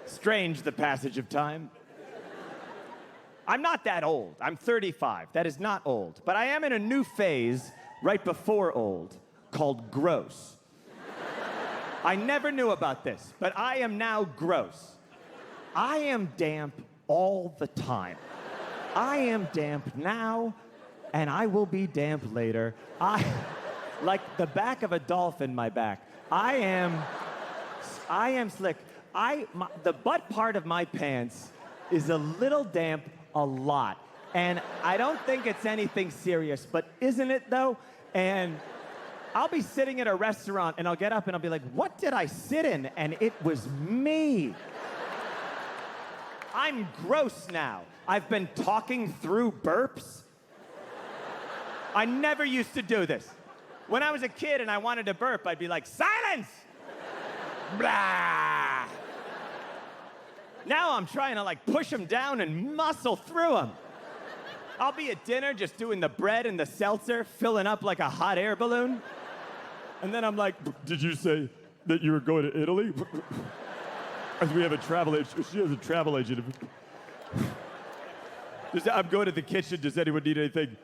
Strange, the passage of time. I'm not that old. I'm 35. That is not old. But I am in a new phase right before old called gross. I never knew about this, but I am now gross. I am damp all the time. I am damp now, and I will be damp later. Like the back of a dolphin, my back. I am slick. The butt part of my pants is a little damp a lot. And I don't think it's anything serious, but isn't it though? And I'll be sitting at a restaurant and I'll get up and I'll be like, what did I sit in? And it was me. I'm gross now. I've been talking through burps. I never used to do this. When I was a kid and I wanted to burp, I'd be like, silence! Blah! Now I'm trying to like push them down and muscle through them. I'll be at dinner just doing the bread and the seltzer, filling up like a hot air balloon. And then I'm like, did you say that you were going to Italy? As we have a travel agent. She has a travel agent. I'm going to the kitchen. Does anyone need anything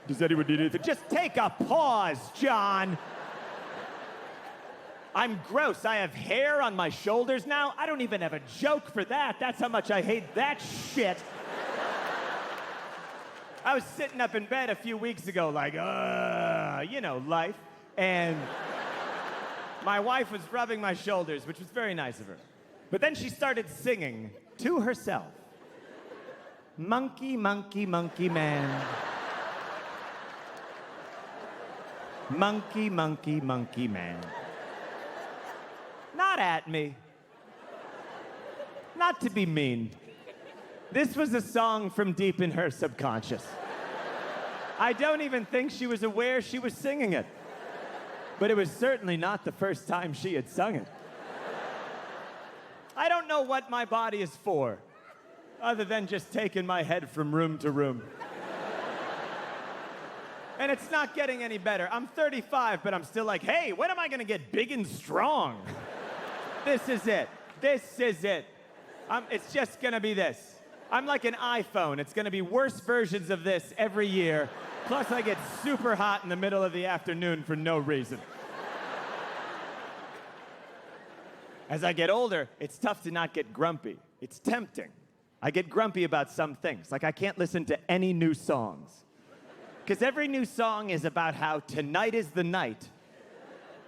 Does anyone need anything? Just take a pause, John. I'm gross. I have hair on my shoulders now. I don't even have a joke for that. That's how much I hate that shit. I was sitting up in bed a few weeks ago like, life. And my wife was rubbing my shoulders, which was very nice of her. But then she started singing to herself. Monkey, monkey, monkey man. Monkey, monkey, monkey man. Not at me. Not to be mean. This was a song from deep in her subconscious. I don't even think she was aware she was singing it. But it was certainly not the first time she had sung it. I don't know what my body is for, other than just taking my head from room to room. And it's not getting any better. I'm 35, but I'm still like, hey, when am I gonna get big and strong? This is it. This is it. It's just gonna be this. I'm like an iPhone. It's gonna be worse versions of this every year. Plus, I get super hot in the middle of the afternoon for no reason. As I get older, it's tough to not get grumpy. It's tempting. I get grumpy about some things. Like I can't listen to any new songs. Because every new song is about how tonight is the night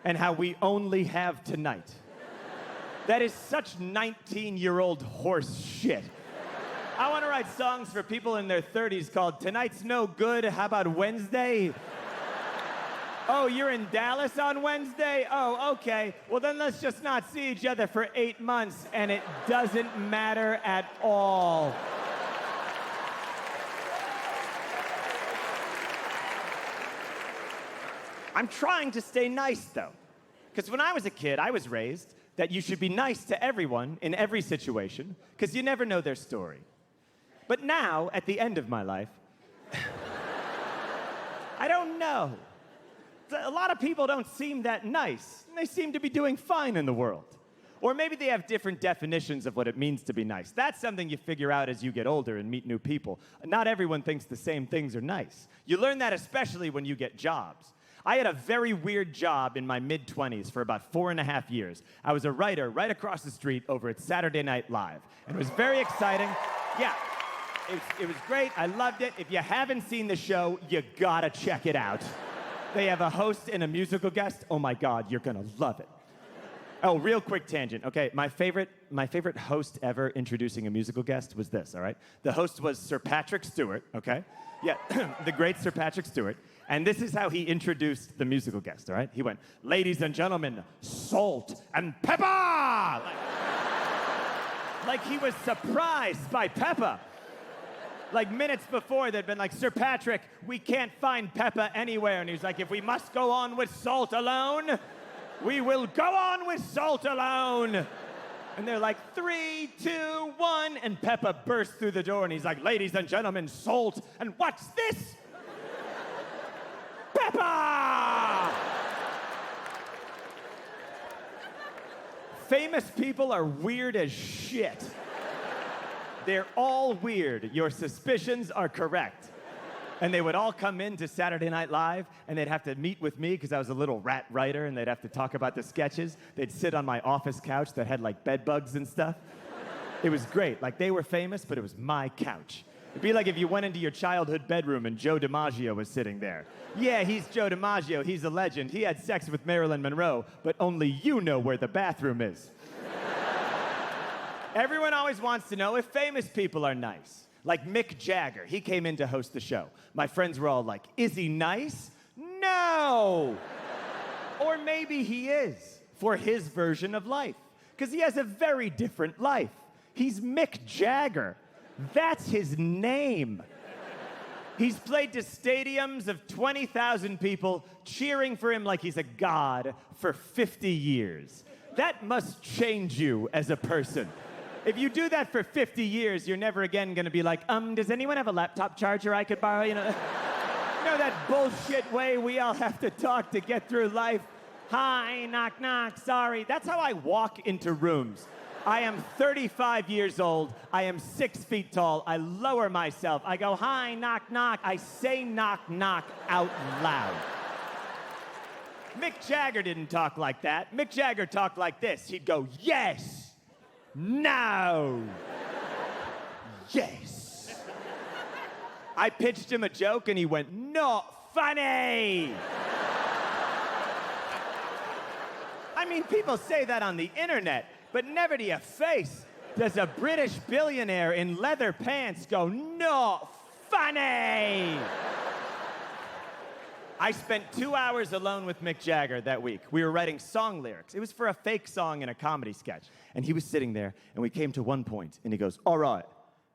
and how we only have tonight. That is such 19-year-old horse shit. I want to write songs for people in their 30s called Tonight's No Good, How About Wednesday? Oh, you're in Dallas on Wednesday? Oh, okay. Well, then let's just not see each other for 8 months, and it doesn't matter at all. I'm trying to stay nice, though. Because when I was a kid, I was raised that you should be nice to everyone in every situation, because you never know their story. But now, at the end of my life, I don't know. A lot of people don't seem that nice, and they seem to be doing fine in the world. Or maybe they have different definitions of what it means to be nice. That's something you figure out as you get older and meet new people. Not everyone thinks the same things are nice. You learn that especially when you get jobs. I had a very weird job in my mid-20s for about 4.5 years. I was a writer right across the street over at Saturday Night Live. And it was very exciting. Yeah, it was great. I loved it. If you haven't seen the show, you gotta check it out. They have a host and a musical guest. Oh my God, you're gonna love it. Oh, real quick tangent. Okay, my favorite host ever introducing a musical guest was this, all right? The host was Sir Patrick Stewart, okay? Yeah, the great Sir Patrick Stewart. And this is how he introduced the musical guest, all right? He went, ladies and gentlemen, salt and pepper! Like he was surprised by pepper. Like minutes before, they'd been like, Sir Patrick, we can't find pepper anywhere. And he was like, if we must go on with salt alone, we will go on with salt alone. And they're like, 3, 2, 1, and Peppa burst through the door, and he's like, ladies and gentlemen, salt, and what's this? Peppa! Famous people are weird as shit. They're all weird. Your suspicions are correct. And they would all come in to Saturday Night Live, and they'd have to meet with me because I was a little rat writer, and they'd have to talk about the sketches. They'd sit on my office couch that had like bed bugs and stuff. It was great. Like, they were famous, but it was my couch. It'd be like if you went into your childhood bedroom and Joe DiMaggio was sitting there. Yeah, he's Joe DiMaggio. He's a legend. He had sex with Marilyn Monroe, but only you know where the bathroom is. Everyone always wants to know if famous people are nice. Like Mick Jagger. He came in to host the show. My friends were all like, is he nice? No! Or maybe he is, for his version of life. Because he has a very different life. He's Mick Jagger. That's his name. He's played to stadiums of 20,000 people cheering for him like he's a god for 50 years. That must change you as a person. If you do that for 50 years, you're never again gonna be like, does anyone have a laptop charger I could borrow? You know that bullshit way we all have to talk to get through life? Hi, knock, knock, sorry. That's how I walk into rooms. I am 35 years old. I am 6 feet tall. I lower myself. I go, hi, knock, knock. I say knock, knock out loud. Mick Jagger didn't talk like that. Mick Jagger talked like this. He'd go, yes. No. Yes. I pitched him a joke and he went, not funny. I mean, people say that on the internet, but never to your face does a British billionaire in leather pants go, not funny. I spent 2 hours alone with Mick Jagger that week. We were writing song lyrics. It was for a fake song in a comedy sketch. And he was sitting there, and we came to one point, and he goes, all right,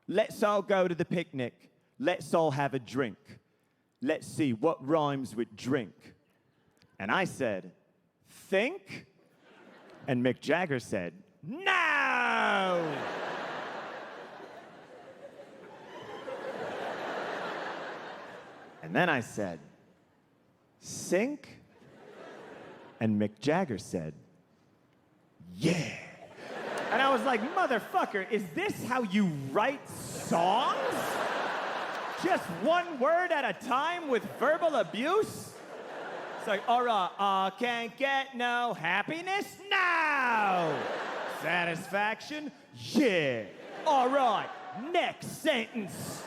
let's all go to the picnic. Let's all have a drink. Let's see what rhymes with drink. And I said, think? And Mick Jagger said, no! And then I said, sink? And Mick Jagger said, yeah. And I was like, motherfucker, is this how you write songs? Just one word at a time with verbal abuse? It's like, all right, can't get no happiness? No! Satisfaction? Yeah. All right, next sentence.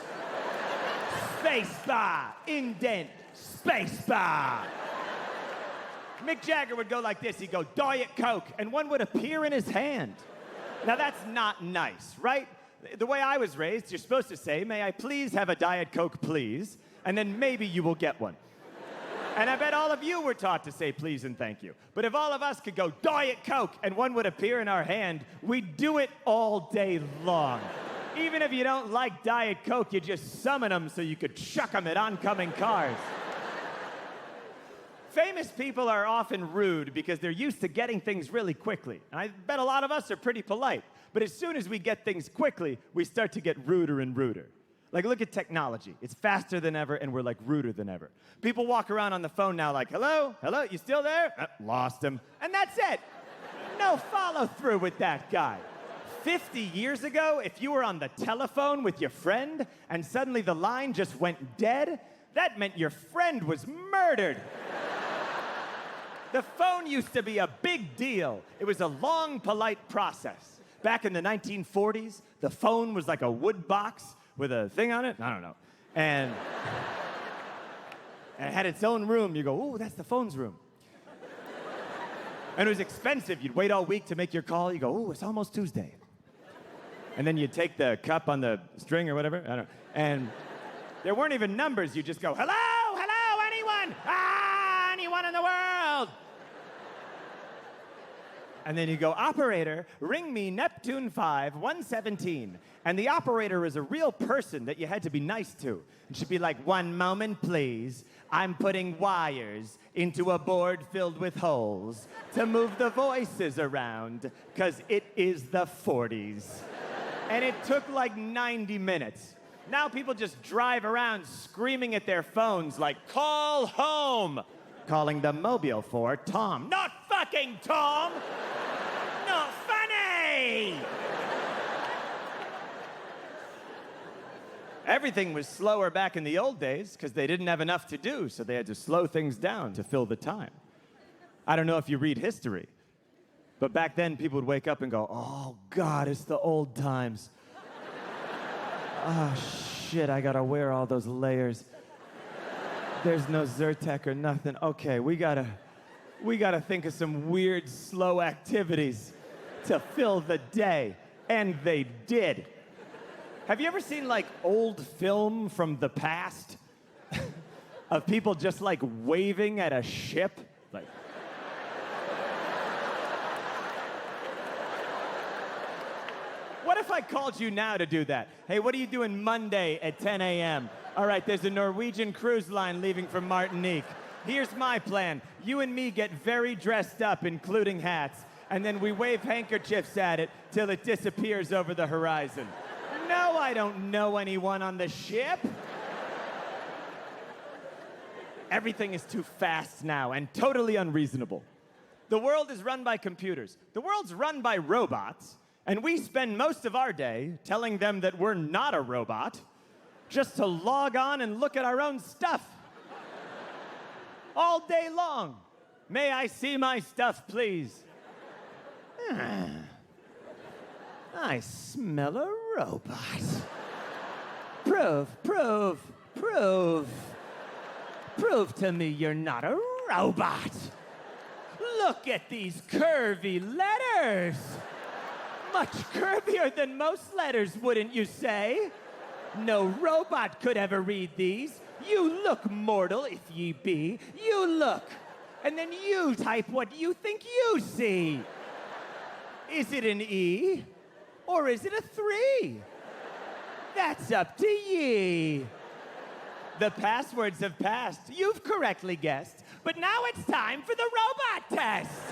Space bar, indent, space bar. Mick Jagger would go like this. He'd go, Diet Coke, and one would appear in his hand. Now, that's not nice, right? The way I was raised, you're supposed to say, may I please have a Diet Coke, please? And then maybe you will get one. And I bet all of you were taught to say please and thank you. But if all of us could go, Diet Coke, and one would appear in our hand, we'd do it all day long. Even if you don't like Diet Coke, you just summon them so you could chuck them at oncoming cars. Famous people are often rude because they're used to getting things really quickly. And I bet a lot of us are pretty polite. But as soon as we get things quickly, we start to get ruder and ruder. Like, look at technology. It's faster than ever, and we're, like, ruder than ever. People walk around on the phone now like, hello? Hello? You still there? Lost him. And that's it. No follow-through with that guy. 50 years ago, if you were on the telephone with your friend and suddenly the line just went dead, that meant your friend was murdered. The phone used to be a big deal. It was a long, polite process. Back in the 1940s, the phone was like a wood box with a thing on it. I don't know. And it had its own room. You go, ooh, that's the phone's room. And it was expensive. You'd wait all week to make your call. You go, ooh, it's almost Tuesday. And then you'd take the cup on the string or whatever. I don't know. And there weren't even numbers. You just go, hello, hello, anyone? Anyone in the world? And then you go, operator, ring me Neptune 5, 117. And the operator is a real person that you had to be nice to. And she'd be like, 1 moment, please. I'm putting wires into a board filled with holes to move the voices around, because it is the 40s. And it took like 90 minutes. Now people just drive around screaming at their phones like, call home. Calling the mobile for Tom. Not fucking Tom! Not Everything was slower back in the old days because they didn't have enough to do, so they had to slow things down to fill the time. I don't know if you read history, but back then people would wake up and go, oh, God, it's the old times. Oh, shit, I gotta wear all those layers. There's no Zyrtec or nothing. Okay, we gotta think of some weird, slow activities to fill the day. And they did. Have you ever seen, like, old film from the past? Of people just, like, waving at a ship? Like... What if I called you now to do that? Hey, what are you doing Monday at 10 a.m.? All right, there's a Norwegian cruise line leaving from Martinique. Here's my plan. You and me get very dressed up, including hats, and then we wave handkerchiefs at it till it disappears over the horizon. No, I don't know anyone on the ship. Everything is too fast now and totally unreasonable. The world is run by computers. The world's run by robots, and we spend most of our day telling them that we're not a robot, just to log on and look at our own stuff. All day long. May I see my stuff, please? I smell a robot. Prove to me you're not a robot. Look at these curvy letters. Much curvier than most letters, wouldn't you say? No robot could ever read these. You look mortal, if ye be. You look. And then you type what you think you see. Is it an E? Or is it a 3? That's up to ye. The passwords have passed. You've correctly guessed. But now it's time for the robot test.